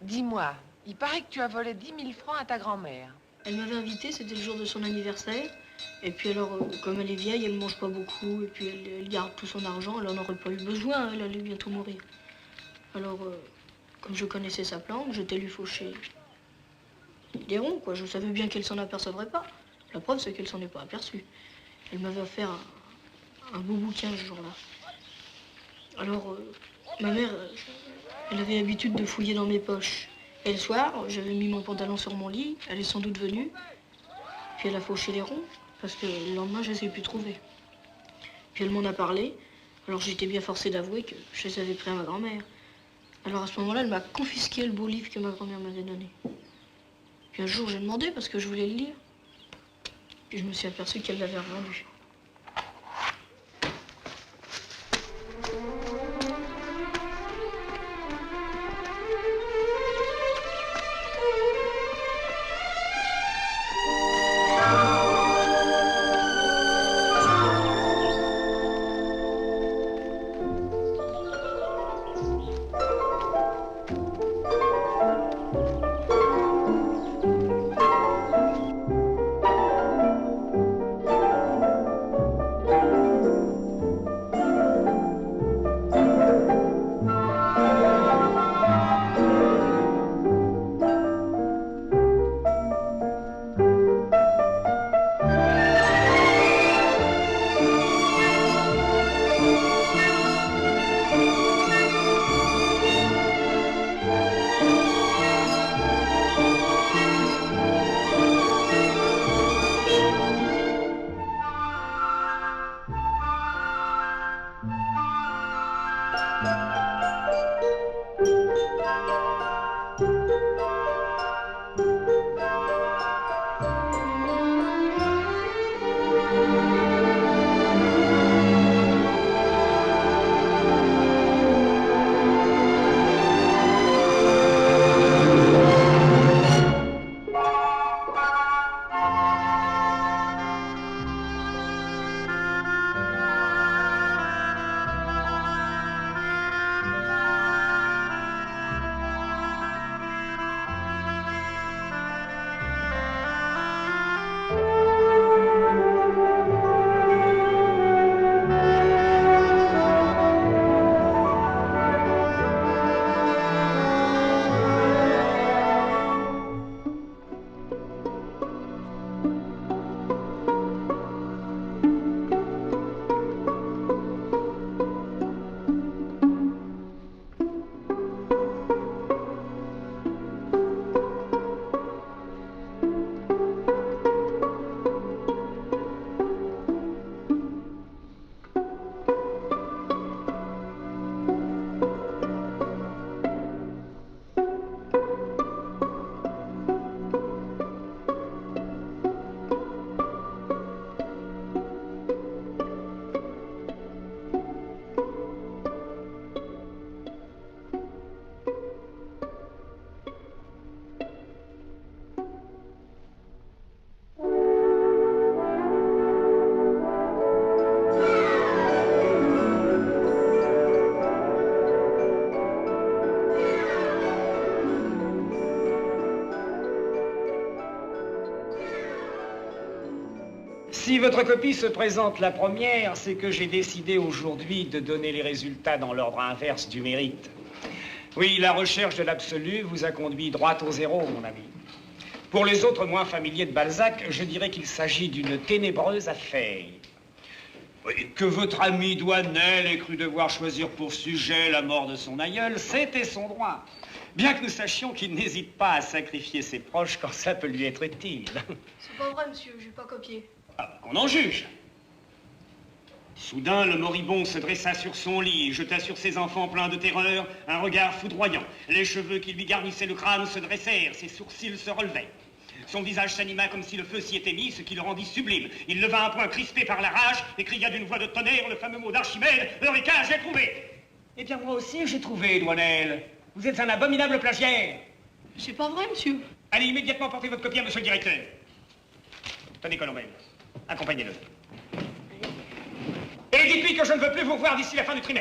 Dis-moi, il paraît que tu as volé 10 000 francs à ta grand-mère. Elle m'avait invité, c'était le jour de son anniversaire. Et puis alors, comme elle est vieille, elle mange pas beaucoup. Et puis elle garde tout son argent, elle en aurait pas eu besoin, elle allait bientôt mourir. Alors, comme je connaissais sa planque, j'étais lui faucher des ronds, quoi. Je savais bien qu'elle s'en apercevrait pas. La preuve, c'est qu'elle s'en est pas aperçue. Elle m'avait offert un beau bouquin ce jour-là. Alors, ma mère, elle avait l'habitude de fouiller dans mes poches. Et le soir, j'avais mis mon pantalon sur mon lit, elle est sans doute venue. Puis elle a fauché les ronds, parce que le lendemain, je les ai plus trouvés. Puis elle m'en a parlé, alors j'étais bien forcée d'avouer que je les avais pris à ma grand-mère. Alors à ce moment-là, elle m'a confisqué le beau livre que ma grand-mère m'avait donné. Puis un jour, j'ai demandé parce que je voulais le lire. Puis je me suis aperçue qu'elle l'avait revendu. Si votre copie se présente la première, c'est que j'ai décidé aujourd'hui de donner les résultats dans l'ordre inverse du mérite. Oui, la recherche de l'absolu vous a conduit droit au zéro, mon ami. Pour les autres moins familiers de Balzac, je dirais qu'il s'agit d'une ténébreuse affaire. Oui, que votre ami Douanel ait cru devoir choisir pour sujet la mort de son aïeul, c'était son droit. Bien que nous sachions qu'il n'hésite pas à sacrifier ses proches quand ça peut lui être utile. C'est pas vrai, monsieur, j'ai pas copié. Ah, qu'on en juge. Soudain, le moribond se dressa sur son lit et jeta sur ses enfants pleins de terreur un regard foudroyant. Les cheveux qui lui garnissaient le crâne se dressèrent, ses sourcils se relevaient. Son visage s'anima comme si le feu s'y était mis, ce qui le rendit sublime. Il leva un poing crispé par la rage et cria d'une voix de tonnerre le fameux mot d'Archimède, « Eureka, j'ai trouvé !» Eh bien, moi aussi, j'ai trouvé, Douanel. Vous êtes un abominable plagiaire. C'est pas vrai, monsieur. Allez immédiatement porter votre copie à monsieur le directeur. Tenez, Colomel, accompagnez-le. Et dites-lui que je ne veux plus vous voir d'ici la fin du trimestre.